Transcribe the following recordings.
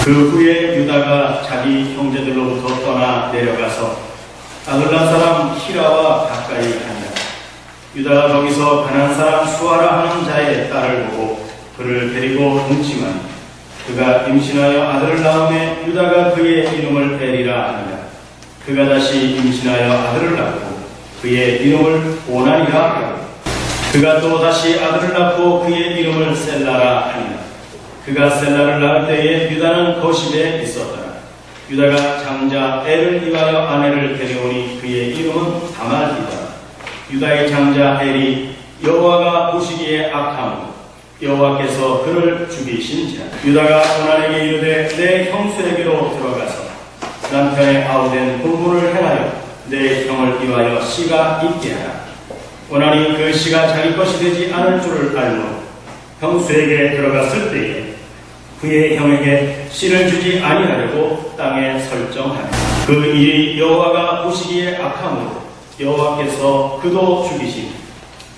그 후에 유다가 자기 형제들로부터 떠나 내려가서 아둘람 사람 히라와 가까이 가니라. 유다가 거기서 가나안 사람 수아라 하는 자의 딸을 보고 그를 데리고 동침하니 그가 임신하여 아들을 낳음에 유다가 그의 이름을 에리라 하니라. 그가 다시 임신하여 아들을 낳고 그의 이름을 오난이라 하고 그가 또 다시 아들을 낳고 그의 이름을 셀라라 하니라. 그가 셀라를 낳을 때에 유다는 거십에 있었더라. 유다가 장자 엘을 위하여 아내를 데려오니 그의 이름은 다말이더라. 유다의 장자 엘이 여호와가 보시기에 악함으로 여호와께서 그를 죽이신지라. 유다가 오난에게 이르되 내 형수에게로 들어가서 남편의 아우된 분부를 행하여 내 형을 위하여 씨가 있게 하라. 오난이 그 씨가 자기 것이 되지 않을 줄을 알므로 형수에게 들어갔을 때에 그의 형에게 씨를 주지 아니하려고 땅에 설정하니 그 일이 여호와가 보시기에 악함으로 여호와께서 그도 죽이시니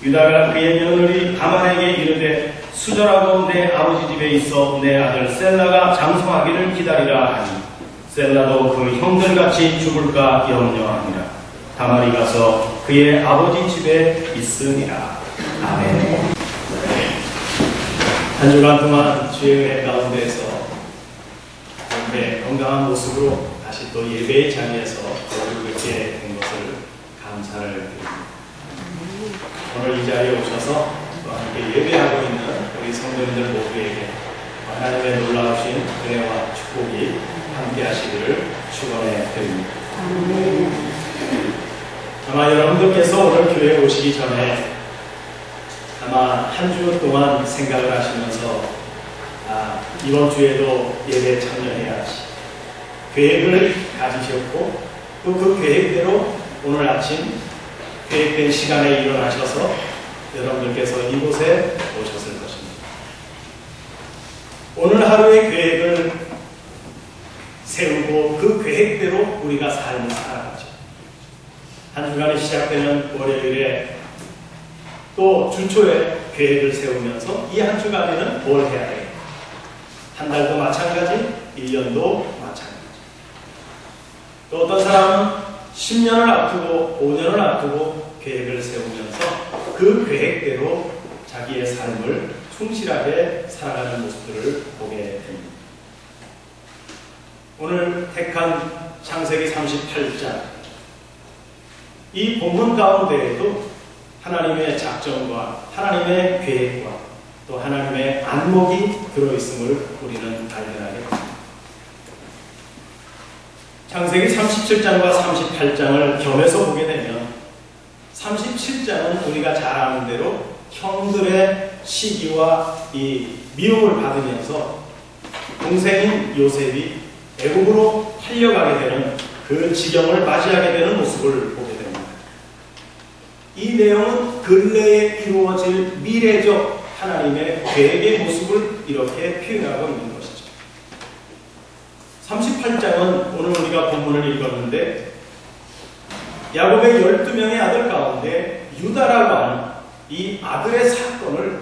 유다가 그의 며느리 다말에게 이르되 수절하고 내 아버지 집에 있어 내 아들 셀라가 장성하기를 기다리라 하니 셀라도 그 형들같이 죽을까 염려하니라. 다말이 가서 그의 아버지 집에 있으니라. 아멘. 한 주간 동안 주의 은혜 가운데에서 이렇게 건강한 모습으로 다시 또 예배의 자리에서 이렇게 된 것을 감사를 드립니다. 오늘 이 자리에 오셔서 또 함께 예배하고 있는 우리 성도님들 모두에게 하나님의 놀라우신 은혜와 축복이 함께 하시기를 축원해 드립니다. 아마 여러분들께서 오늘 교회에 오시기 전에 아마 한 주 동안 생각을 하시면서 이번 주에도 예배에 참여해야지 계획을 가지셨고 또 그 계획대로 오늘 아침 계획된 시간에 일어나셔서 여러분들께서 이곳에 오셨을 것입니다. 오늘 하루의 계획을 세우고 그 계획대로 우리가 삶을 살아가죠. 한 주간이 시작되는 월요일에 또 주초에 계획을 세우면서 이 한 주간에는 뭘 해야 돼? 한 달도 마찬가지, 1년도 마찬가지. 또 어떤 사람은 10년을 앞두고 5년을 앞두고 계획을 세우면서 그 계획대로 자기의 삶을 충실하게 살아가는 모습들을 보게 됩니다. 오늘 택한 창세기 38장 이 본문 가운데에도 하나님의 작정과 하나님의 계획과 또 하나님의 안목이 들어있음을 우리는 발견하게 됩니다. 창세기 37장과 38장을 겸해서 보게 되면 37장은 우리가 잘 아는 대로 형들의 시기와 이 미움을 받으면서 동생인 요셉이 애국으로 팔려가게 되는 그 지경을 맞이하게 되는 모습을 보게 됩니다. 이 내용은 근래에 이루어질 미래적 하나님의 계획의 모습을 이렇게 표현하고 있는 것이죠. 38장은 오늘 우리가 본문을 읽었는데 야곱의 12명의 아들 가운데 유다라고 하는 이 아들의 사건을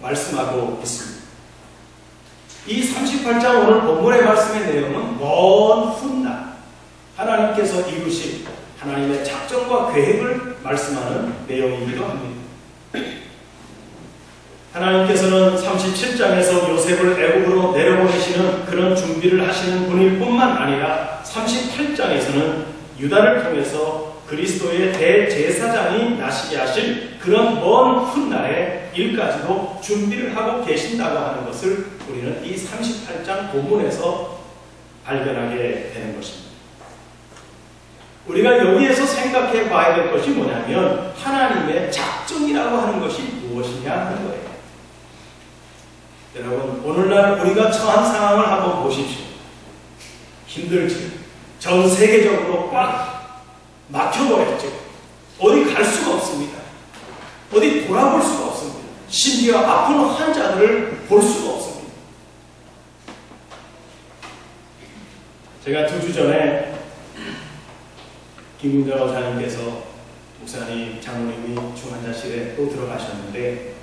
말씀하고 있습니다. 이 38장 오늘 본문의 말씀의 내용은 먼 훗날 하나님께서 이루신 하나님의 작정과 계획을 말씀하는 내용이기도 합니다. 하나님께서는 37장에서 요셉을 애국으로 내려보내시는 그런 준비를 하시는 분일 뿐만 아니라 38장에서는 유다를 통해서 그리스도의 대제사장이 나시게 하실 그런 먼 훗날의 일까지도 준비를 하고 계신다고 하는 것을 우리는 이 38장 본문에서 발견하게 되는 것입니다. 우리가 여기에서 생각해 봐야 될 것이 뭐냐면 하나님의 작정이라고 하는 것이 무엇이냐 하는 거예요. 여러분, 오늘날 우리가 처한 상황을 한번 보십시오. 힘들지. 전 세계적으로 꽉 막혀버렸죠. 어디 갈 수가 없습니다. 어디 돌아볼 수가 없습니다. 심지어 아픈 환자들을 볼 수가 없습니다. 제가 2주 전에 김군자 원사님께서 목사님, 장로님이 중환자실에 또 들어가셨는데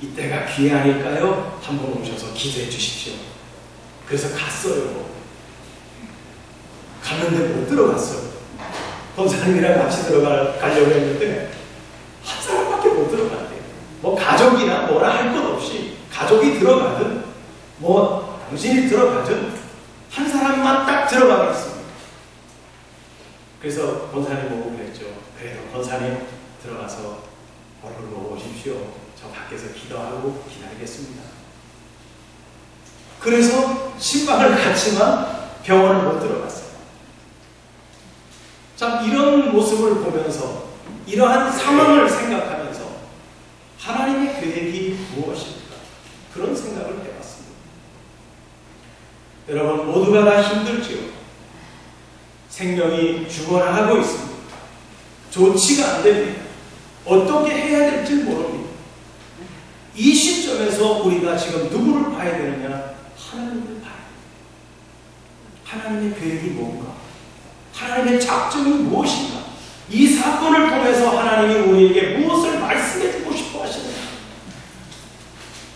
이때가 기회 아닐까요? 한번 오셔서 기도해 주십시오. 그래서 갔어요. 갔는데 못 들어갔어요. 권사님이랑 같이 가려고 했는데 한 사람밖에 못 들어갔대요. 뭐 가족이나 뭐라 할 것 없이 가족이 들어가든 뭐 당신이 들어가든 한 사람만 딱 들어가겠습니다. 그래서 권사님 보고 그랬죠. 그래도 권사님 들어가서 얼른 보고 오십시오. 저 밖에서 기도하고 기다리겠습니다. 그래서 신방을 갔지만 병원을 못 들어갔어요. 참 이런 모습을 보면서 이러한 상황을 생각하면서 하나님의 계획이 무엇일까? 그런 생각을 해봤습니다. 여러분 모두가 다 힘들지요. 생명이 죽어나가고 있습니다. 좋지가 안 됩니다. 어떻게 해야 될지 모릅니다. 이 시점에서 우리가 지금 누구를 봐야 되느냐? 하나님을 봐야 됩니다. 하나님의 계획이 뭔가? 하나님의 작정이 무엇인가? 이 사건을 통해서 하나님이 우리에게 무엇을 말씀해주고 싶어 하시는가?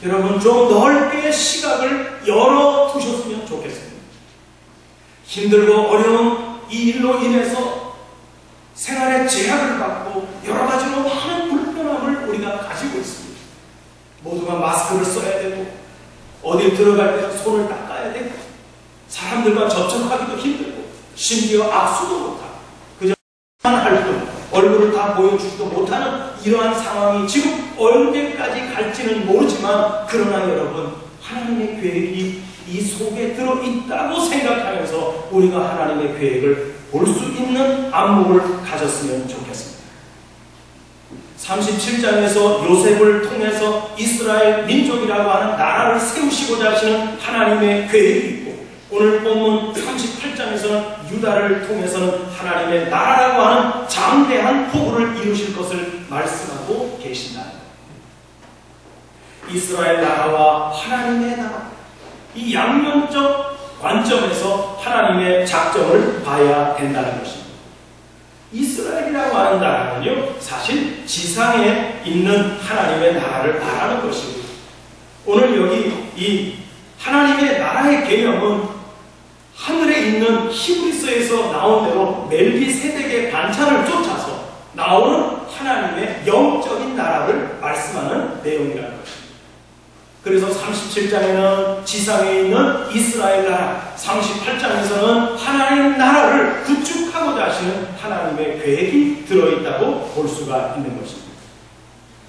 여러분 좀 넓게 시각을 열어두셨으면 좋겠습니다. 힘들고 어려운 이 일로 인해서 생활에 제약을 받고 여러 가지로 많은 불편함을 우리가 가지고 있습니다. 모두가 마스크를 써야 되고 어디 들어갈 때 손을 닦아야 되고 사람들과 접촉하기도 힘들고 심지어 악수도 못하고 그저 할 뿐 얼굴을 다 보여주지도 못하는 이러한 상황이 지금 언제까지 갈지는 모르지만 그러나 여러분 하나님의 계획이 이 속에 들어있다고 생각하면서 우리가 하나님의 계획을 볼 수 있는 안목을 가졌으면 좋겠습니다. 37장에서 요셉을 통해서 이스라엘 민족이라고 하는 나라를 세우시고자 하시는 하나님의 계획이 있고 오늘 본문 38장에서는 유다를 통해서는 하나님의 나라라고 하는 장대한 포부를 이루실 것을 말씀하고 계신다. 이스라엘 나라와 하나님의 나라 이 양면적 관점에서 하나님의 작정을 봐야 된다는 것입니다. 이스라엘이라고 하는 나라는요 사실 지상에 있는 하나님의 나라를 말하는 것이고 오늘 여기 이 하나님의 나라의 개념은 하늘에 있는 히브리서에서 나온 대로 멜기세덱의 반찬을 쫓아서 나오는 하나님의 영적인 나라를 말씀하는 내용이라는 것입니다. 그래서 37장에는 지상에 있는 이스라엘 나라, 38장에서는 하나님 나라를 구축하고자 하시는 하나님의 계획이 들어있다고 볼 수가 있는 것입니다.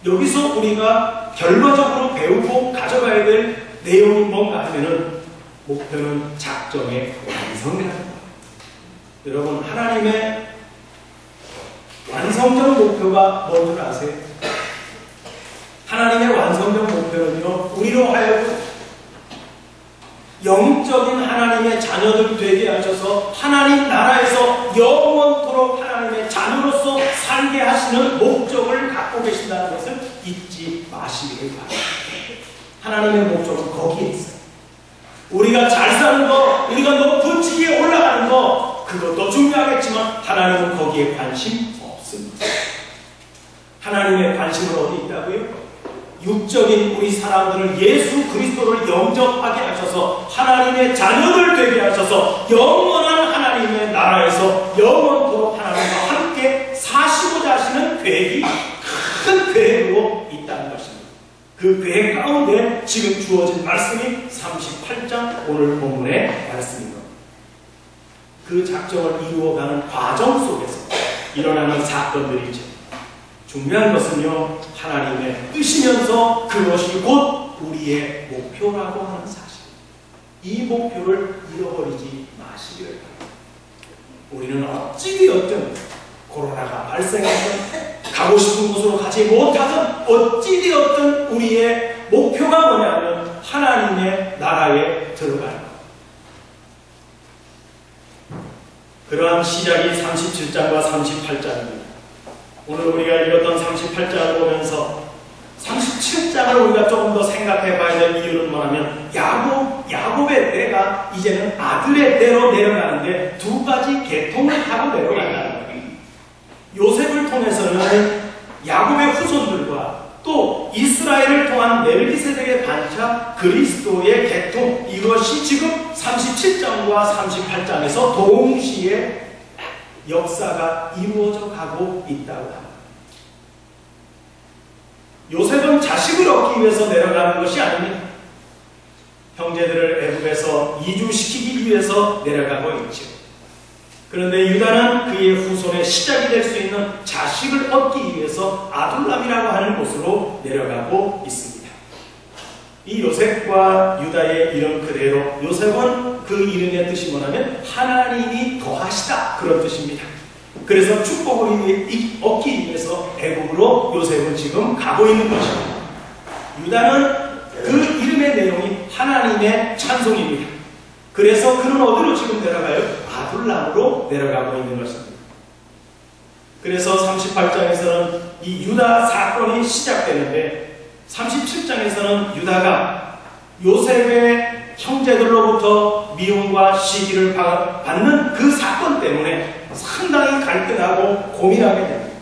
여기서 우리가 결과적으로 배우고 가져가야 될 내용이 뭔가 하면은 목표는 작정의 완성이랍니다. 여러분 하나님의 완성적 목표가 뭔 줄 아세요? 하나님의 완성적 목표는요 우리로 하여금 영적인 하나님의 자녀들 되게 하셔서 하나님 나라에서 영원토록 하나님의 자녀로서 살게 하시는 목적을 갖고 계신다는 것을 잊지 마시기를 바랍니다. 하나님의 목적은 거기에 있어요. 우리가 잘 사는 거, 우리가 높은 지위에 올라가는 거 그것도 중요하겠지만 하나님은 거기에 관심 없습니다. 하나님의 관심은 어디 있다고요? 육적인 우리 사람들을 예수 그리스도를 영접하게 하셔서 하나님의 자녀들 되게 하셔서 영원한 하나님의 나라에서 영원토록 하나님과 함께 사시고자 하시는 계획이 큰 계획으로 있다는 것입니다. 그 계획 가운데 지금 주어진 말씀이 38장 오늘 본문의 말씀입니다. 그 작정을 이루어가는 과정 속에서 일어나는 사건들이죠. 중요한 것은요 하나님의 뜻이면서 그것이 곧 우리의 목표라고 하는 사실. 이 목표를 잃어버리지 마시기를 바랍니다. 우리는 어찌되었든 코로나가 발생했든 가고 싶은 곳으로 가지 못하든 어찌되었든 우리의 목표가 뭐냐면 하나님의 나라에 들어가는 것. 그러한 시작이 37장과 38장입니다. 오늘 우리가 읽었던 38장을 보면서 37장을 우리가 조금 더 생각해 봐야 될 이유는 뭐냐면 야곱의 때가 이제는 아들의 때로 내려가는데 두 가지 계통을 타고 내려간다는 거예요. 요셉을 통해서는 야곱의 후손들과 또 이스라엘을 통한 멜기세덱의 반차 그리스도의 계통, 이것이 지금 37장과 38장에서 동시에 역사가 이루어져 가고 있다고 합니다. 요셉은 자식을 얻기 위해서 내려가는 것이 아닙니다. 형제들을 애굽에서 이주시키기 위해서 내려가고 있죠. 그런데 유다는 그의 후손의 시작이 될 수 있는 자식을 얻기 위해서 아둘람이라고 하는 곳으로 내려가고 있습니다. 이 요셉과 유다의 이름 그대로, 요셉은 그 이름의 뜻이 뭐냐면 하나님이 더하시다, 그런 뜻입니다. 그래서 축복을 얻기 위해서 애굽으로 요셉은 지금 가고 있는 것입니다. 유다는 그 이름의 내용이 하나님의 찬송입니다. 그래서 그는 어디로 지금 내려가요? 아둘람으로 내려가고 있는 것입니다. 그래서 38장에서는 이 유다 사건이 시작되는데 37장에서는 유다가 요셉의 형제들로부터 미움과 시기를 받는 그 사건 때문에 상당히 갈등하고 고민하게 됩니다.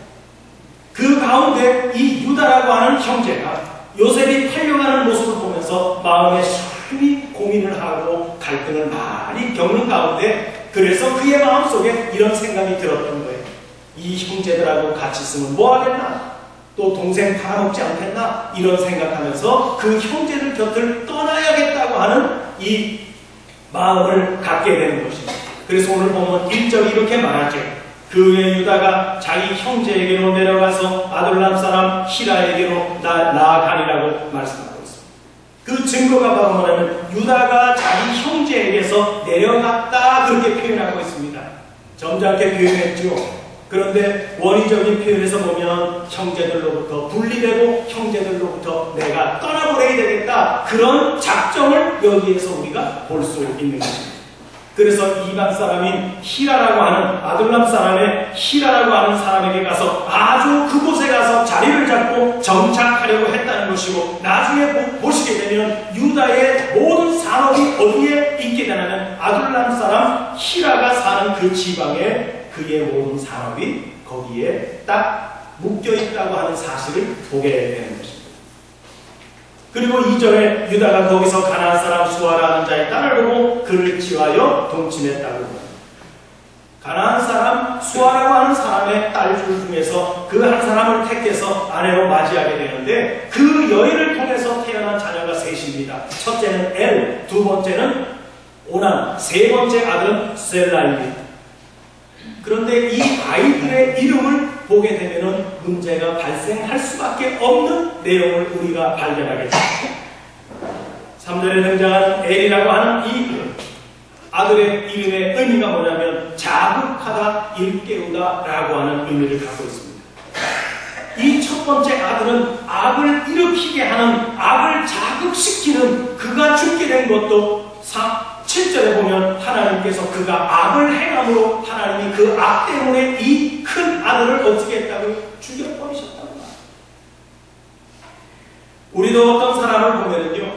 그 가운데 이 유다라고 하는 형제가 요셉이 팔려가는 모습을 보면서 마음에 심히 고민을 하고 갈등을 많이 겪는 가운데, 그래서 그의 마음속에 이런 생각이 들었던 거예요. 이 형제들하고 같이 있으면 뭐하겠나? 또 동생 팔아먹지 않겠나? 이런 생각하면서 그 형제들 곁을 떠나야겠다고 하는 이 마음을 갖게 되는 것입니다. 그래서 오늘 보면 1절이 이렇게 말하죠. 그 후에 유다가 자기 형제에게로 내려가서 아둘람 사람 히라에게로 나아가니라고 말씀하고 있습니다. 그 증거가 바로 뭐냐면 유다가 자기 형제에게서 내려갔다, 그렇게 표현하고 있습니다. 점잖게 표현했죠. 그런데 원의적인 표현에서 보면 형제들로부터 분리되고 형제들로부터 내가 떠나보내야 되겠다, 그런 작정을 여기에서 우리가 볼 수 있는 것입니다. 그래서 이방 사람인 히라라고 하는, 아둘람 사람의 히라라고 하는 사람에게 가서 아주 그곳에 가서 자리를 잡고 정착하려고 했다는 것이고, 나중에 보시게 되면 유다의 모든 산업이 어디에 있게 되냐면 아둘람 사람 히라가 사는 그 지방에 그의 모든 산업이 거기에 딱 묶여 있다고 하는 사실을 보게 되는 것입니다. 그리고 2절에 유다가 거기서 가나안 사람 수아라는 자의 딸을 보고 그를 취하여 동침했다고 합니다. 가나안 사람 수아라고 하는 사람의 딸들 중에서 그 한 사람을 택해서 아내로 맞이하게 되는데, 그 여인을 통해서 태어난 자녀가 셋입니다. 첫째는 엘, 두 번째는 오난, 세 번째 아들은 셀라입니다. 그런데 이 아이들의 이름을 보게 되면 문제가 발생할 수밖에 없는 내용을 우리가 발견하게 됩니다. 3절에 등장하는 엘이라고 하는 이 아들의 이름의 의미가 뭐냐면 자극하다, 일깨우다 라고 하는 의미를 갖고 있습니다. 이 첫 번째 아들은 악을 일으키게 하는, 악을 자극시키는, 그가 죽게 된 것도 7절에 보면 하나님께서 그가 악을 행함으로 하나님이 그 악 때문에 이 큰 아들을 어떻게 했다고요? 죽여버리셨다고 합니다. 우리도 어떤 사람을 보면요,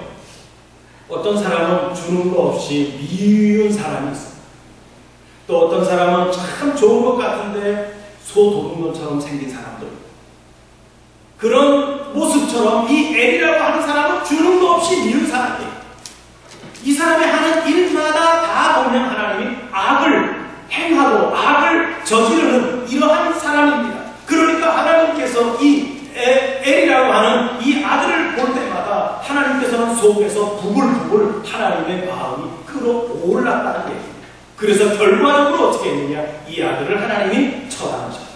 어떤 사람은 주는 거 없이 미운 사람이 있어요. 또 어떤 사람은 참 좋은 것 같은데 소도둑놈처럼 생긴 사람들, 그런 모습처럼 이 엘이라고 하는 사람은 주는 거 없이 미운 사람이에요. 이 사람이 하는 일마다 다 보면 하나님이 악을 행하고 악을 저지르는 이러한 사람입니다. 그러니까 하나님께서 이 엘이라고 하는 이 아들을 볼 때마다 하나님께서는 속에서 부글부글 하나님의 마음이 끌어올랐다는 얘기입니다. 그래서 결과적으로 어떻게 했느냐, 이 아들을 하나님이 처단하셨다.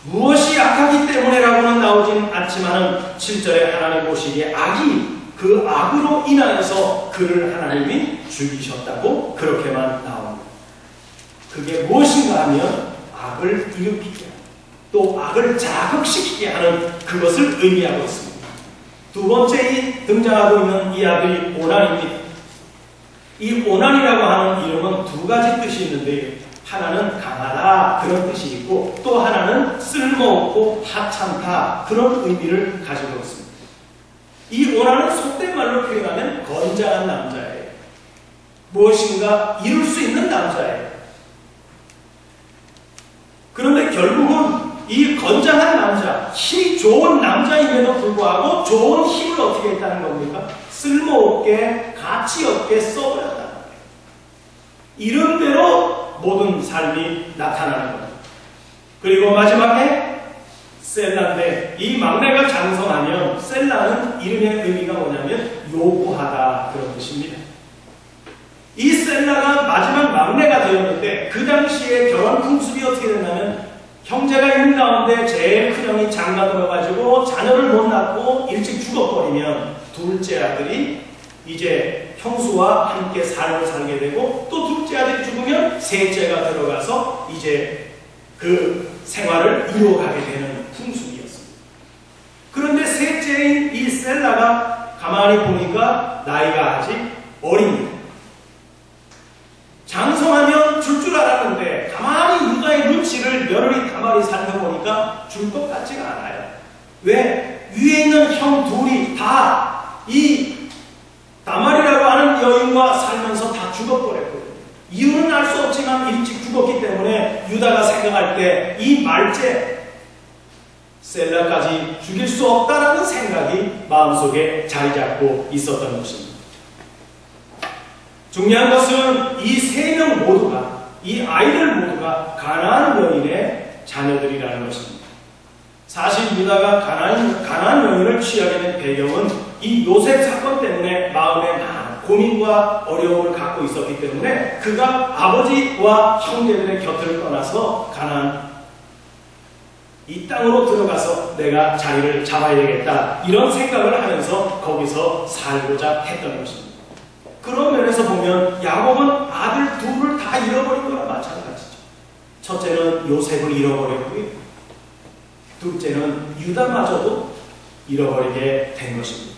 무엇이 악하기 때문에라고는 나오진 않지만은 7절에 하나님 보시기에 악이, 그 악으로 인하여서 그를 하나님이 죽이셨다고 그렇게만 나옵니다. 그게 무엇인가 하면 악을 일으키게, 또 악을 자극시키게 하는 그것을 의미하고 있습니다. 두 번째 등장하고 있는 이 아들이 오난입니다. 이 오난이라고 하는 이름은 두 가지 뜻이 있는데, 하나는 강하다, 그런 뜻이 있고, 또 하나는 쓸모없고 하찮다, 그런 의미를 가지고 있습니다. 이 오난은 속된 말로 표현하면 건장한 남자예요. 무엇인가 이룰 수 있는 남자예요. 그런데 결국은 이 건장한 남자, 힘이 좋은 남자임에도 불구하고 좋은 힘을 어떻게 했다는 겁니까? 쓸모없게, 가치없게 써버렸다는 거예요. 이런 대로 모든 삶이 나타나는 겁니다. 그리고 마지막에 셀라인데, 이 막내가 장성하면, 셀라는 이름의 의미가 뭐냐면 요구하다, 그런 뜻입니다. 이 셀라가 마지막 막내가 되었는데, 그 당시에 결혼 풍습이 어떻게 됐냐면, 형제가 있는 가운데 제일 큰 형이 장가 들어가지고 자녀를 못 낳고 일찍 죽어버리면 둘째 아들이 이제 형수와 함께 삶을 살게 되고, 또 둘째 아들이 죽으면 셋째가 들어가서 이제 그 생활을 이루어가게 되는 풍습이었습니다. 그런데 셋째인 이 셀라가 가만히 보니까 나이가 아직 어립니다. 장성하면 줄 줄 알았는데 가만히 유다의 눈치를 며느리 다말이 살펴보니까 줄 것 같지가 않아요. 왜? 위에 있는 형 둘이 다 이 다말이라고 하는 여인과 살면서 다 죽어버렸거든요. 이유는 알 수 없지만 일찍 죽었기 때문에 유다가 생각할 때 이 말째 셀라까지 죽일 수 없다라는 생각이 마음속에 자리 잡고 있었던 것입니다. 중요한 것은 이 세 명 모두가, 이 아이들 모두가 가나안 여인의 자녀들이라는 것입니다. 사실 유다가 가나안 여인을 취하게 된 배경은 이 요셉 사건 때문에 마음에 많은 고민과 어려움을 갖고 있었기 때문에 그가 아버지와 형제들의 곁을 떠나서 가나안 이 땅으로 들어가서 내가 자리를 잡아야 되겠다, 이런 생각을 하면서 거기서 살고자 했던 것입니다. 그런 면에서 보면 야곱은 아들 둘을 다 잃어버린 거랑 마찬가지죠. 첫째는 요셉을 잃어버렸고요, 둘째는 유다마저도 잃어버리게 된 것입니다.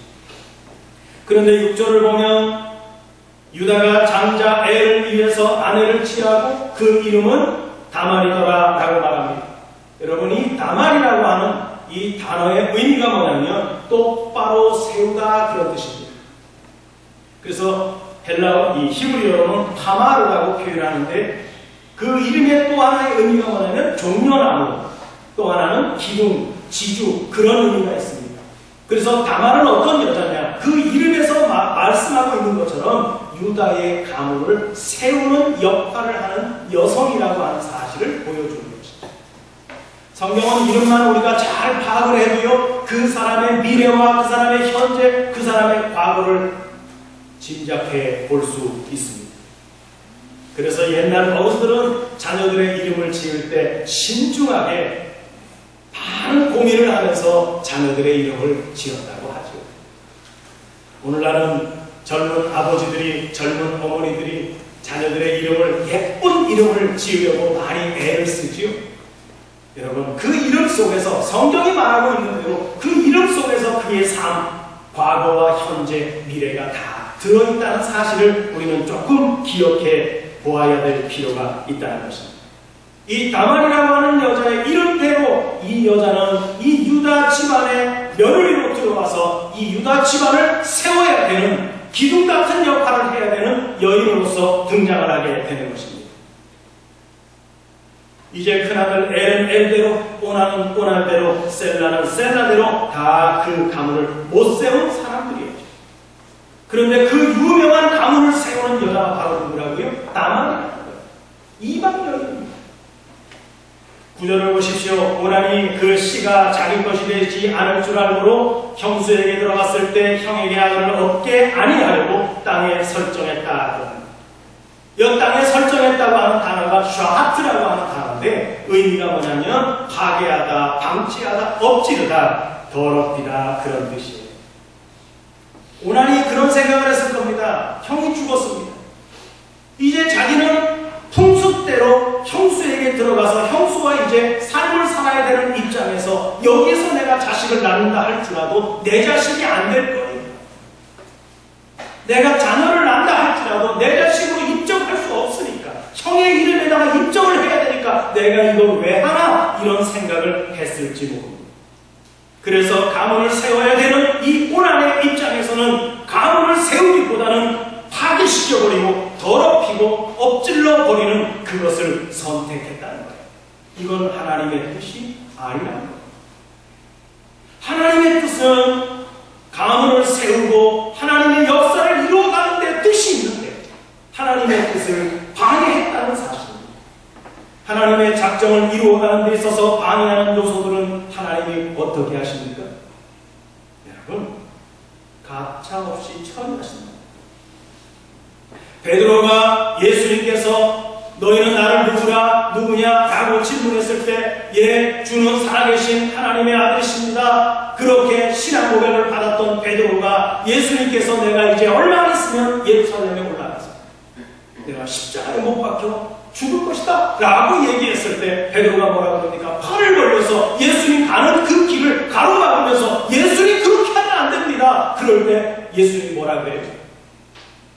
그런데 6절을 보면 유다가 장자 엘을 위해서 아내를 취하고 그 이름은 다말이더라 라고 말합니다. 여러분, 이 다말이라고 하는 이 단어의 의미가 뭐냐면 똑바로 세우다, 그런 뜻입니다. 그래서 헬라어, 이 히브리어로는 타마르라고 표현하는데, 그 이름의 또 하나의 의미가 뭐냐면 종려나무, 또 하나는 기둥, 지주, 그런 의미가 있습니다. 그래서 다말은 어떤 여자냐, 그 이름에서 말씀하고 있는 것처럼 유다의 가문을 세우는 역할을 하는 여성이라고 하는 사실을 보여주는 것입니다. 성경은 이름만 우리가 잘 파악을 해도요, 그 사람의 미래와 그 사람의 현재, 그 사람의 과거를 짐작해 볼 수 있습니다. 그래서 옛날 어른들은 자녀들의 이름을 지을 때 신중하게 많은 고민을 하면서 자녀들의 이름을 지었다고 하죠. 오늘날은 젊은 아버지들이, 젊은 어머니들이 자녀들의 이름을, 예쁜 이름을 지으려고 많이 애를 쓰지요. 여러분, 그 이름 속에서 성경이 말하고 있는 대로 그 이름 속에서 그의 삶, 과거와 현재, 미래가 다 들어있다는 사실을 우리는 조금 기억해 보아야 될 필요가 있다는 것입니다. 이 다말이라고 하는 여자의 이름대로 이 여자는 이 유다 집안의 며느리로 들어와서 이 유다 집안을 세워야 되는, 기둥 같은 역할을 해야 되는 여인으로서 등장을 하게 되는 것입니다. 이제 큰아들 엘은 엘대로, 오나는 오나대로, 셀라는 셀라대로 다 그 가문을 못 세운 사람들이었죠. 그런데 그 유명한 가문을 세우는 여자가 바로 누구라고요? 다말이라는 거예요. 이방 여인입니다. 9절을 보십시오. 오나니 그 씨가 자기 것이 되지 않을 줄 알므로 형수에게 들어갔을 때 형에게 아들을 얻게 아니하려고 땅에 설정했다. 이 땅에 설정했다고 하는 단어가 샤하트라고 하는 단어인데, 의미가 뭐냐면 파괴하다, 방치하다, 엎지르다, 더럽히다, 그런 뜻이에요. 오나니 그런 생각을 했을 겁니다. 형이 죽었습니다. 이제 자기는 풍습대로 형수에게 들어가서 형수와 이제 삶을 살아야 되는 입장에서 여기서 내가 자식을 낳는다 할지라도 내 자식이 안 될 거예요. 내가 자녀를 낳는다 할지라도 내 자식으로 입적할 수 없으니까, 형의 이름에다가 입적을 해야 되니까 내가 이걸 왜 하나, 이런 생각을 했을지 모릅니다. 그래서 가문을 세워야 되는 이 오난의 입장에서는 가문을 세우기보다는 파괴시켜버리고 더럽히고 엎질러 버리는 그것을 선택했다는 거예요. 이건 하나님의 뜻이 아니라는 거예요. 하나님의 뜻은 가문을 세우고 하나님의 역사를 이루어가는 데 뜻이 있는데 하나님의 뜻을 방해했다는 사실입니다. 하나님의 작정을 이루어가는 데 있어서 방해하는 요소들은 하나님이 어떻게 하십니까? 여러분, 가차없이 처리하십니다. 베드로가 예수님께서 너희는 나를 누구냐? 라고 질문했을 때 예, 주는 살아계신 하나님의 아들이십니다. 그렇게 신앙 고백을 받았던 베드로가 예수님께서 내가 이제 얼마 있으면 예루살렘에 올라가서 내가 십자가에 못 박혀 죽을 것이다 라고 얘기했을 때 베드로가 뭐라고 그럽니까? 팔을 벌려서 예수님 가는 그 길을 가로막으면서 예수님 그렇게 하면 안 됩니다. 그럴 때 예수님 뭐라고 해요?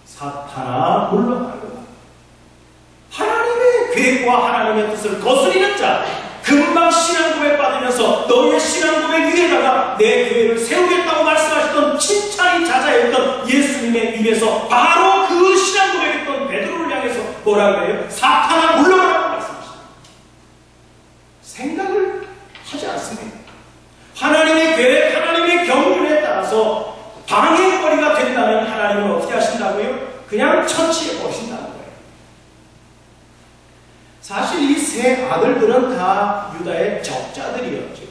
사탄아 물러가라. 하나님의 계획과 하나님의 뜻을 거스리는 자, 금방 신앙 고백 받으면서 너의 신앙 고백 위에다가 내 교회를 세우겠다고 말씀하셨던 칭찬이 자자했던 예수님의 입에서 바로 그 신앙 고백했던 베드로를 향해서 뭐라고 해요? 사탄아 물러가라고 말씀하십니다. 생각을 하지 않습니다. 하나님의 계획, 하나님의 경륜에 따라서 방해거리가 된다면 하나님은 어떻게 하신다고요? 그냥 처치해 보신다는 거예요. 사실 이 세 아들들은 다 유다의 적자들이었죠.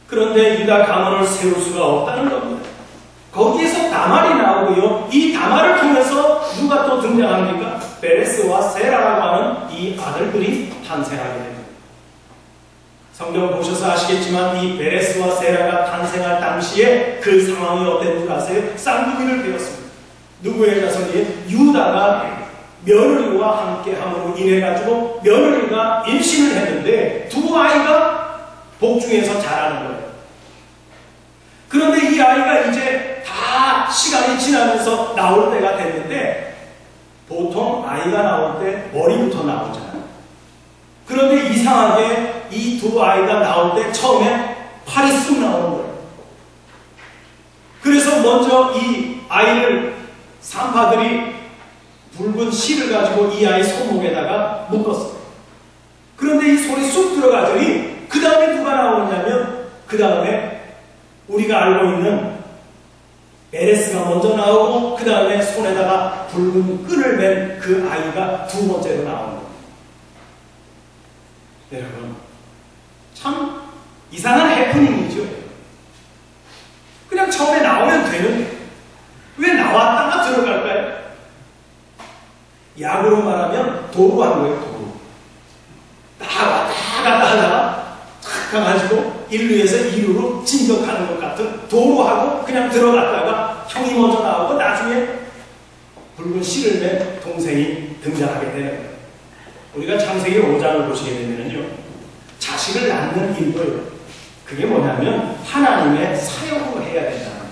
그런데 유다 가문을 세울 수가 없다는 겁니다. 거기에서 다말이 나오고요. 이 다말을 통해서 누가 또 등장합니까? 베레스와 세라라고 하는 이 아들들이 탄생하게 됩니다. 성경 보셔서 아시겠지만 이 베레스와 세라가 탄생할 당시에 그 상황이 어땠는 줄 아세요? 쌍둥이를 배웠습니다. 누구의 자손이에요? 유다가 며느리와 함께 함으로 인해가지고 며느리가 임신을 했는데 두 아이가 복중에서 자라는 거예요. 그런데 이 아이가 이제 다 시간이 지나면서 나올 때가 됐는데 보통 아이가 나올 때 머리부터 나오잖아요. 그런데 이상하게 이 두 아이가 나올 때 처음에 팔이 쑥 나오는 거예요. 그래서 먼저 이 아이를 산파들이 붉은 실을 가지고 이 아이 손목에다가 묶었어요. 그런데 이 손이 쑥 들어가더니 그 다음에 누가 나오느냐면 그 다음에 우리가 알고 있는 베레스가 먼저 나오고 그 다음에 손에다가 붉은 끈을 맨 그 아이가 두 번째로 나오는 거예요. 여러분, 참 이상한 해프닝이죠. 그냥 처음에 나오면 되는데 왜 나왔다가 들어갈까요? 약으로 말하면 도로 한 거예요. 도로. 다 갔다 하다가 탁 가가지고 1루에서 2루로 진격하는 것 같은 도로하고 그냥 들어갔다가 형이 먼저 나오고 나중에 붉은 실을 맨 동생이 등장하게 되는 거예요. 우리가 창세기 5장을 보시게 되면요, 자식을 낳는 일도요. 그게 뭐냐면 하나님의 사역으로 해야 된다는 거예요.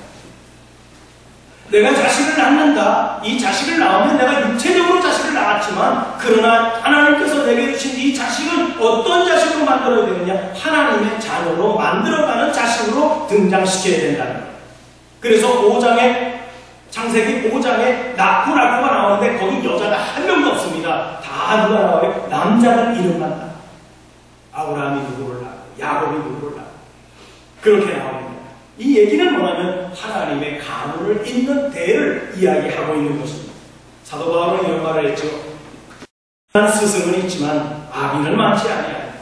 내가 자식을 낳는다. 이 자식을 낳으면 내가 육체적으로 자식을 낳았지만 그러나 하나님께서 내게 주신 이 자식은 어떤 자식으로 만들어야 되느냐? 하나님의 자녀로 만들어가는 자식으로 등장시켜야 된다는 거예요. 그래서 5장에 창세기 5장에 낳고가 나오는데 거기 여자가 한 명도 없습니다. 다 누가 나와요? 남자는 이름만 나와요. 아브라함이 누구를 낳고 야곱이 누구를 낳고 그렇게 나옵니다. 이 얘기는 뭐냐면 하나님의 가문을 잇는 대를 이야기하고 있는 것입니다. 사도 바울은 이런 말을 했죠. 스승은 있지만 아비는 많지 아니하니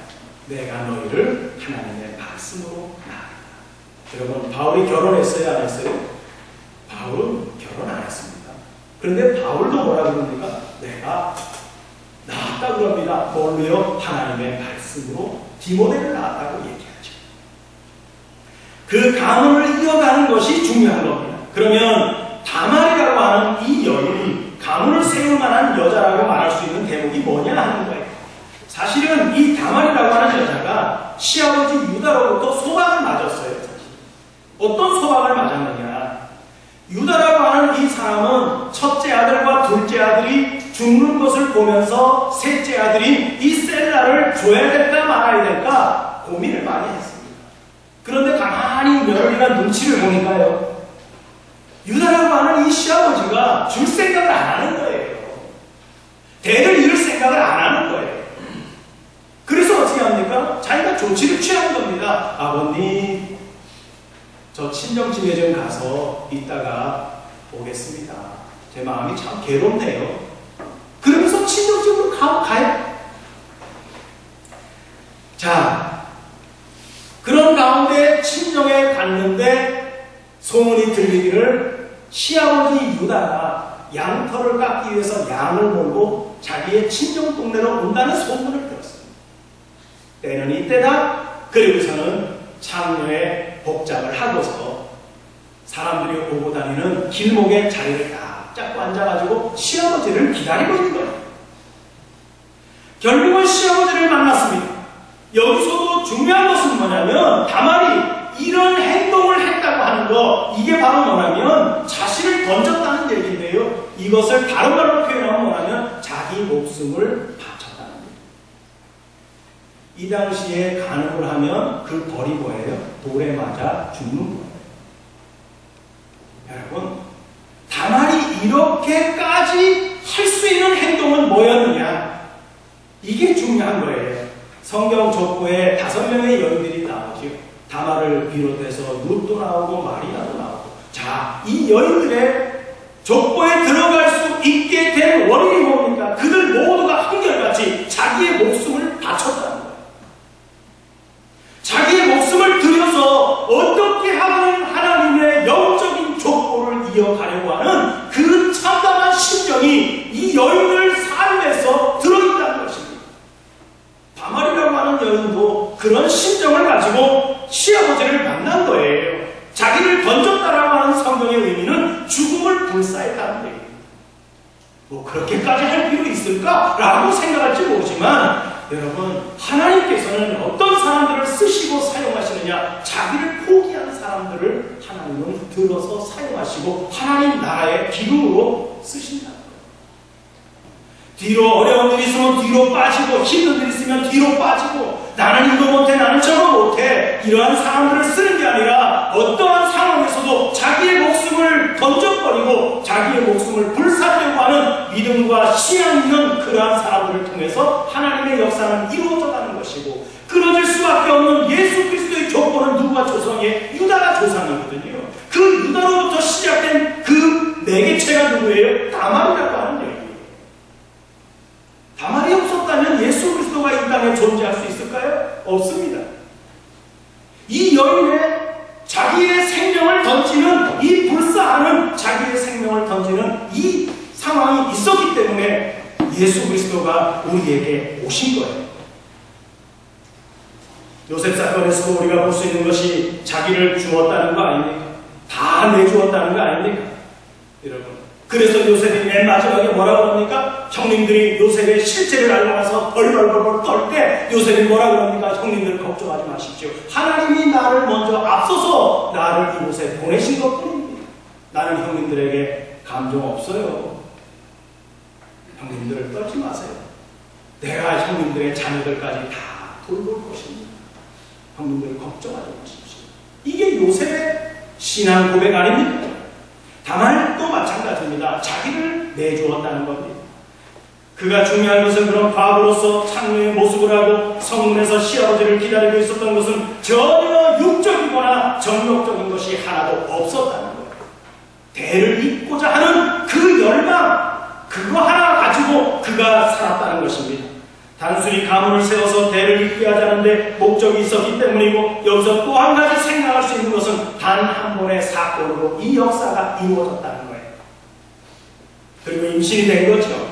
내가 너희를 하나님의 말씀으로 낳았다. 여러분, 바울이 결혼했어요? 안 했어요? 바울은 결혼 안 했습니다. 그런데 바울도 뭐라 그럽니까? 내가 낳았다 그럽니다. 뭘로요? 하나님의 말씀으로 디모데를 낳았다고 얘기하죠. 그 가문을 이어가는 것이 중요한 겁니다. 그러면 다말이라고 하는 이 여인이 가문을 세울 만한 여자라고 말할 수 있는 대목이 뭐냐 하는 거예요. 사실은 이 다말이라고 하는 여자가 시아버지 유다로부터 소방을 맞았어요. 사실. 어떤 소방을 맞았느냐? 유다라고 하는 이 사람은 첫째 아들과 둘째 아들이 죽는 것을 보면서 셋째 아들인 이 셀라를 줘야 될까 말아야 될까 고민을 많이 했습니다. 그런데 가만히 며느리가 눈치를 보니까요, 유다라고 하는 이 시아버지가 줄 생각을 안 하는 거예요. 대를 이을 생각을 안 하는 거예요. 자기가 조치를 취하는 겁니다. 아버님, 저 친정집에 좀 가서 이따가 오겠습니다. 제 마음이 참 괴롭네요. 그러면서 친정집으로 가요. 자, 그런 가운데 친정에 갔는데 소문이 들리기를 시아버지 유다가 양털을 깎기 위해서 양을 몰고 자기의 친정 동네로 온다는 소문을 들었습니다. 때는 이때다. 그리고서는 창녀에 복장을 하고서 사람들이 오고 다니는 길목에 자리를 딱 잡고 앉아가지고 시아버지를 기다리고 있는 거예요. 결국은 시아버지를 만났습니다. 여기서도 중요한 것은 뭐냐면 다말이 이런 행동을 했다고 하는 거, 이게 바로 뭐냐면 자신을 던졌다는 얘기인데요. 이것을 다른 말로 표현하면 뭐냐면 자기 목숨을 바쳤다는 거예요. 이 당시에 간음을 하면 그 벌이 뭐예요? 돌에 맞아 죽는 거예요. 여러분, 다말이 이렇게까지 할 수 있는 행동은 뭐였느냐? 이게 중요한 거예요. 성경 족보에 5명의 여인들이 나오죠. 다말을 비롯해서 룻도 나오고 마리아도 나오고. 자, 이 여인들의 족보에 들어갈 수 있게 된 원인이 뭡니까? 그들 모두가 한결같이 자기의 목숨을 바쳤다는 거예요. 자기의 목숨을 들여서 어떻게 하면 하나님의 영적인 족보를 이어가려고 하는 그 참담한 심정이 이 여인들 삶에서 들어있다는 것입니다. 다말이라고 하는 여인도 그런 심정을 가지고 시아버지를 만난 거예요. 자기를 던졌다라고 하는 성경의 의미는 죽음을 불사했다는 얘기예요. 뭐 그렇게까지 할 필요 있을까라고 생각할지 모르지만 여러분, 하나님께서는 어떤 사람들을 쓰시고 사용하시느냐? 자기를 포기한 사람들을 하나님은 들어서 사용하시고 하나님 나라의 기름으로 쓰신다는 거예요. 뒤로 어려운 일이 있으면 뒤로 빠지고, 힘든 일이 있으면 뒤로 빠지고, 나는 이거 못해, 나는 저거 못해, 이러한 사람들을 쓰는 게 아니라 어떠한 상황에서도 자기의 목숨을 던져버리고 자기의 목숨을 불사하려고 하는 믿음과 신앙 있는 그러한 사람들을 통해서 하나님의 역사는 이루어져 가는 것이고, 끊어질 수밖에 없는 예수 그리스도의 족보는 누가 조상이에요? 유다가 조상이거든요. 그 유다로부터 시작된 그 매개체가 누구예요? 다말이라고 하는 얘기예요. 다말이 없었다면 예수 그리스도가 이 땅에 존재할 수 있을까요? 없습니다. 이 여인의 자기의 생명을 던지는, 이 불사하는 자기의 생명을 던지는 이 상황이 있었기 때문에 예수 그리스도가 우리에게 오신 거예요. 요셉 사건에서 우리가 볼 수 있는 것이 자기를 주었다는 거 아닙니까? 다 내주었다는 거 아닙니까? 여러분, 그래서 요셉이 맨 마지막에 뭐라고 합니까? 형님들이 요셉의 실체를 알고 나서 벌벌벌 떨 때 요셉이 뭐라고 합니까? 형님들 걱정하지 마십시오. 하나님이 나를 먼저 앞서서 나를 이곳에 보내신 것뿐입니다. 나는 형님들에게 감정 없어요. 형님들을 떨지 마세요. 내가 형님들의 자녀들까지 다 돌볼 것입니다. 형님들 걱정하지 마십시오. 이게 요셉의 신앙 고백 아닙니까? 다말도 마찬가지입니다. 자기를 내주었다는 겁니다. 그가 중요한 것은 그런 과부로서 창녀의 모습을 하고 성문에서 시아버지를 기다리고 있었던 것은 전혀 육적이거나 정욕적인 것이 하나도 없었다는 거예요. 대를 잇고자 하는 그 열망, 그거 하나 가지고 그가 살았다는 것입니다. 단순히 가문을 세워서 대를 잇게 하자는데 목적이 있었기 때문이고, 여기서 또 한 가지 생각할 수 있는 것은 단 한 번의 사건으로 이 역사가 이루어졌다는 거예요. 그리고 임신이 된 거죠.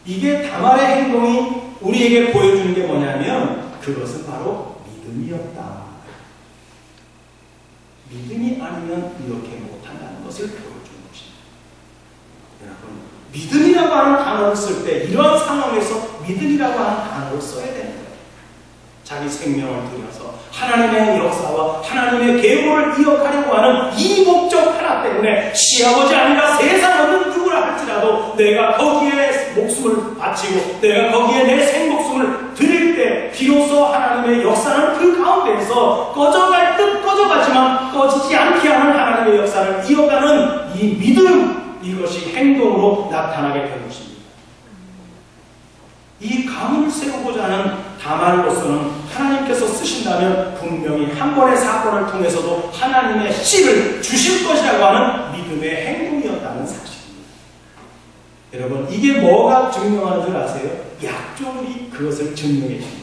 이게 다말의 행동이 우리에게 보여주는 게 뭐냐면 그것은 바로 믿음이었다. 믿음이 아니면 이렇게 못한다는 것을 보여주는 것입니다. 여러분, 믿음이라고 하는 단어를 쓸 때 이러한 상황에서 믿음이라고 하는 단어를 써야 되는 거예요. 자기 생명을 들여서 하나님의 역사와 하나님의 계보를 이어가려고 하는 이 목적 하나 때문에 시아버지 아니라 세상 어느 누구라 할지라도 내가 거기에 목숨을 바치고 내가 거기에 내 생목숨을 드릴 때 비로소 하나님의 역사는 그 가운데에서 꺼져갈 듯 꺼져가지만 꺼지지 않게 하는 하나님의 역사를 이어가는 이 믿음, 이것이 행동으로 나타나게 되는 것입니다. 이 가문을 세우고자 하는 다말로서는 하나님께서 쓰신다면 분명히 한 번의 사건을 통해서도 하나님의 씨를 주실 것이라고 하는 믿음의 행동이었다는 사실입니다. 여러분, 이게 뭐가 증명하는 줄 아세요? 약조물이 그것을 증명해 줍니다.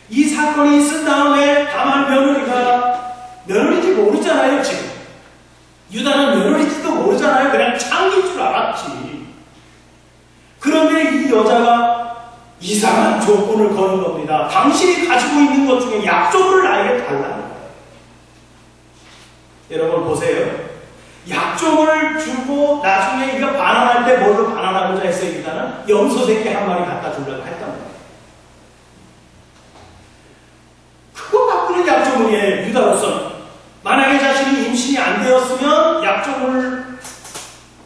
이 사건이 있은 다음에 다말 며느리가, 며느리인지 모르잖아요, 지금. 유다는 며느리인지도 모르잖아요. 그냥 창인 줄 알았지. 그런데 이 여자가 이상한 조건을 거는 겁니다. 당신이 가지고 있는 것 중에 약조물을 나에게 달라는 거예요. 여러분 보세요. 약조물을 주고 나중에 이가 반환할 때 뭘로 반환하고자 했어요? 일단은 염소 새끼 한 마리 갖다 주려고 했단 말이에요. 그거 갖고는 약조물이에요. 유다로서는. 만약에 자신이 임신이 안 되었으면 약조물을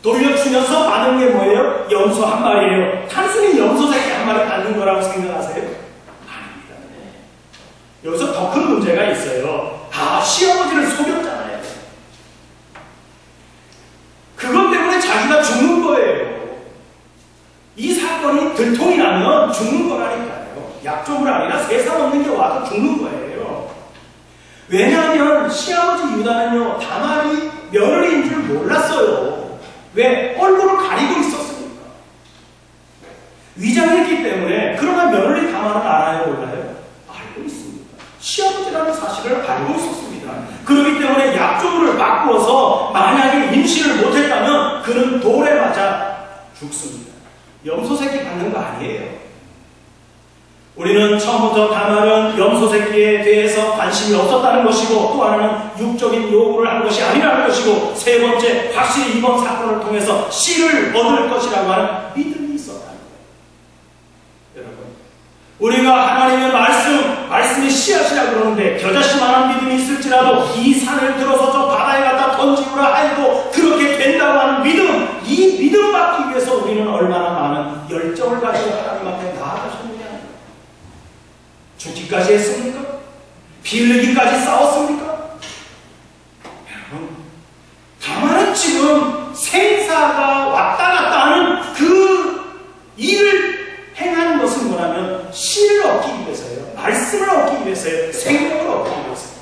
돌려주면서 받은 게 뭐예요? 염소 한 마리예요. 단순히 염소 새끼 한 마리 받는 거라고 생각하세요? 아닙니다. 네. 여기서 더 큰 문제가 있어요. 시아버지를 속였잖아요. 그것 때문에 자기가 죽는 거예요. 이 사건이 들통이 나면 죽는 거라니까요. 약조물 아니라 세상 없는 게 와도 죽는 거예요. 왜냐하면 시아버지 유다는요, 다말이 며느리인 줄 몰랐어요. 왜? 얼굴을 가리고 있었으니까. 위장했기 때문에. 그러나 며느리 다말은 알아요, 몰라요? 알고 있습니다. 시아버지라는 사실을 알고 있었습니다. 그렇기 때문에 약조물을 바꾸어서 만약에 임신을 못했다면 그는 돌에 맞아 죽습니다. 염소 새끼 받는 거 아니에요. 우리는 처음부터 다말은 염소 새끼에 대해서 관심이 없었다는 것이고, 또 하나는 육적인 요구를 한 것이 아니라는 것이고, 세 번째, 확실히 이번 사건을 통해서 씨를 얻을 것이라고 하는 믿음이 있었다는 거예요. 여러분, 우리가 하나님의 말씀이 씨앗이라고 그러는데 겨자씨만한 믿음이 있을지라도 이 산을 들어서 저 바다에 갖다 던지우라 해도 그렇게 된다고 하는 믿음, 이 믿음 받기 위해서 우리는 얼마나 많은 열정을 가지고 하나님 앞에 나아가셨느냐. 죽기까지 했습니까? 피 흘리기까지 싸웠습니까? 여러분, 다만은 지금 생사가 왔다 갔다 하는 그 일을 행한 것은 뭐냐면 씨를 얻기 위해서예요. 말씀을 얻기 위해서예요. 생명을 얻기 위해서예요.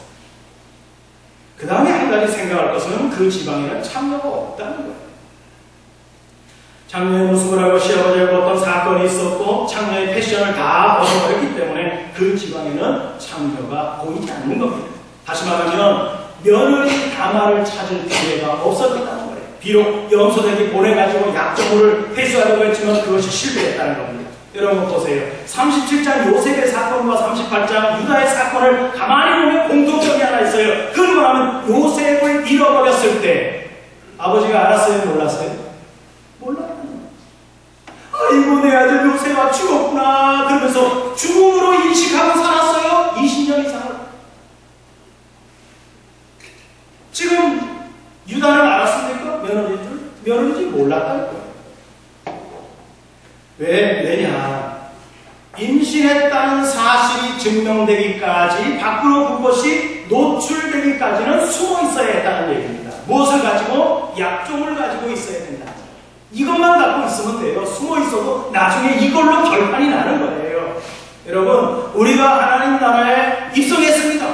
그 다음에 한 가지 생각할 것은 그 지방에는 창녀가 없다는 거예요. 창녀의 모습을 하고 시아버지하고 어떤 사건이 있었고 창녀의 패션을 다 벗어버렸기 때문에 그 지방에는 창녀가 보이지 않는 겁니다. 다시 말하면 며느리 다말을 찾을 기회가 없어졌다는 거예요. 비록 염소새끼 보내가지고 약조물을 회수하려고 했지만 그것이 실패했다는 겁니다. 여러분 보세요. 37장 요셉의 사건과 38장 유다의 사건을 가만히 보면 공통점이 하나 있어요. 그건 뭐냐면 요셉을 잃어버렸을 때 아버지가 알았어요? 몰랐어요? 몰라요. 아이고 내 아들 요셉아 죽었구나 그러면서 죽음으로 인식하고 살았어요. 20년 이상을. 지금 유다는 알았습니까? 며느리인 줄? 며느리인지 몰랐다는 거예요. 왜냐? 임신했다는 사실이 증명되기까지 밖으로 그것이 노출되기까지는 숨어 있어야 했다는 얘기입니다. 무엇을 가지고? 약종을 가지고 있어야 된다. 이것만 갖고 있으면 돼요. 숨어 있어도 나중에 이걸로 결판이 나는 거예요. 여러분, 우리가 하나님 나라에 입성했습니다.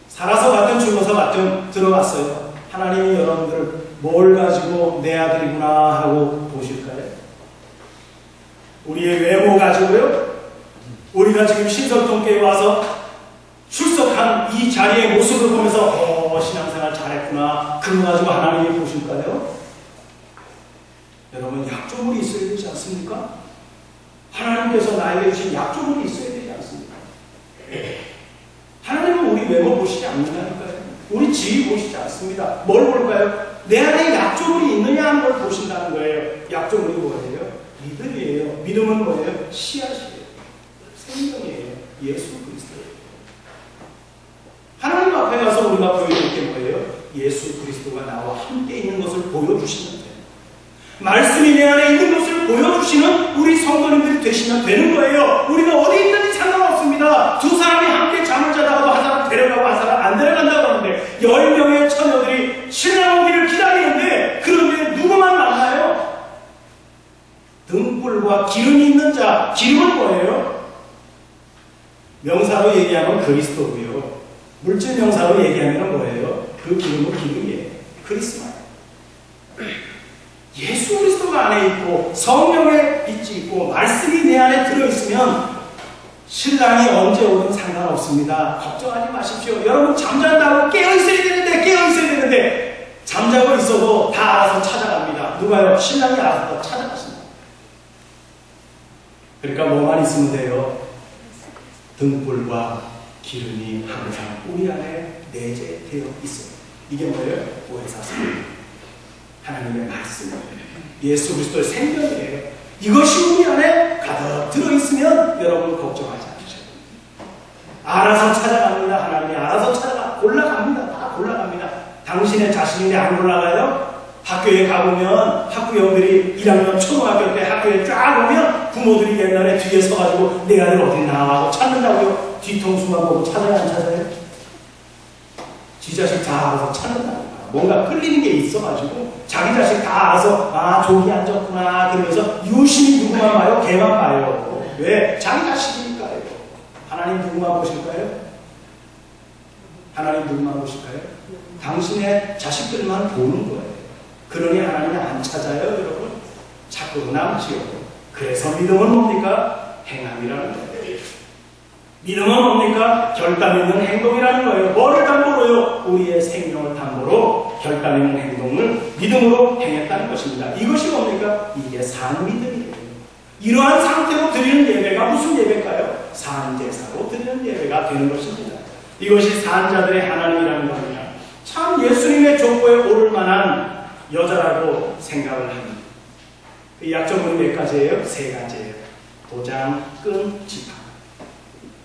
살아서 갔든 죽어서 갔든 들어갔어요. 하나님이 여러분들을 뭘 가지고 내 아들이구나 하고 보실까요? 우리의 외모 가지고요? 우리가 지금 신설동교에 와서 출석한 이 자리의 모습을 보면서 신앙생활 잘했구나 그거 가지고 하나님이 보실까요? 여러분, 약조물이 있어야 되지 않습니까? 하나님께서 나에게 주신 약조물이 있어야 되지 않습니까? 하나님은 우리 외모 보시지 않는다니까요. 우리 지위 보시지 않습니다. 뭘 볼까요? 내 안에 약조물이 있느냐 하는 걸 보신다는 거예요. 약조물이 뭐예요? 믿음이에요. 믿음은 뭐예요? 씨앗이에요. 생명이에요. 예수 그리스도예요. 하나님 앞에 가서 우리가 보여줄 게 뭐예요? 예수 그리스도가 나와 함께 있는 것을 보여주시면 돼요. 말씀이 내 안에 있는 것을 보여주시는 우리 성도님들이 되시면 되는 거예요. 우리가 어디 있는지 상관없습니다. 두 사람이 함께 잠을 자다가도 한 사람 데려가고 한 사람 안 데려간다고 하는데 10명의 처녀들이 신랑 오기를 기다리는데 그런데 누구만 만나요? 등불과 등불과 기름이 있는 자. 기름은 뭐예요? 명사로 얘기하면 그리스도고요. 물질 명사로 얘기하면 뭐예요? 그 기름은 기름이에요. 그리스도예요. 예수 그리스도가 안에 있고 성령의 빛이 있고 말씀이 내 안에 들어있으면 신랑이 언제 오든 상관없습니다. 걱정하지 마십시오. 여러분 잠잔다고 깨어있어야 되는데 잠자고 있어도 다 알아서 찾아갑니다. 누가요? 신랑이 알아서 찾아갔습니다. 그러니까 뭐만 있으면 돼요? 등불과 기름이 항상 우리 안에 내재되어 있어요. 이게 뭐예요? 오해사슬. 하나님의 말씀이에요. 예수 그리스도의 생명이에요. 이것이 우리 안에 가득 들어있으면 여러분 걱정하지 않으셔도 됩니다. 알아서 찾아갑니다. 하나님이 알아서 골라갑니다. 다 골라갑니다. 당신의 자신인데 안 골라가요? 학교에 가보면 학부형들이 1학년 초등학교 때 학교에 쫙 오면 부모들이 옛날에 뒤에 서가지고 내 아들 어디 나와고 찾는다고요. 뒤통수만 보고 찾아요, 안 찾아요? 지 자식 다 알아서 찾는다고요. 뭔가 끌리는 게 있어가지고 자기 자식 다 알아서 아 저기 앉았구나 그러면서 유심히 누구만 봐요? 걔만 봐요. 왜? 자기 자식이니까요. 하나님 누구만 보실까요? 하나님 누구만 보실까요? 당신의 자식들만 보는 거예요. 그러니 하나님이 안 찾아요, 여러분. 찾고도 남지요. 그래서 믿음은 뭡니까? 행함이라는 거예요. 믿음은 뭡니까? 결단 있는 행동이라는 거예요. 뭐를 담보로요? 우리의 생명을 담보로 결단 있는 행동을 믿음으로 행했다는 것입니다. 이것이 뭡니까? 이게 산 믿음이에요. 이러한 상태로 드리는 예배가 무슨 예배일까요? 산제사로 드리는 예배가 되는 것입니다. 이것이 산자들의 하나님이라는 겁니다. 참 예수님의 족보에 오를 만한 여자라고 생각을 합니다. 그 약점은 몇 가지예요? 세 가지예요. 도장, 끈, 지팡.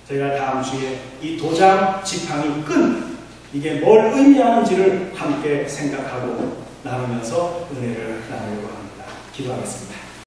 제가 다음 주에 이 도장, 지팡이, 끈 이게 뭘 의미하는지를 함께 생각하고 나누면서 은혜를 나누려고 합니다. 기도하겠습니다.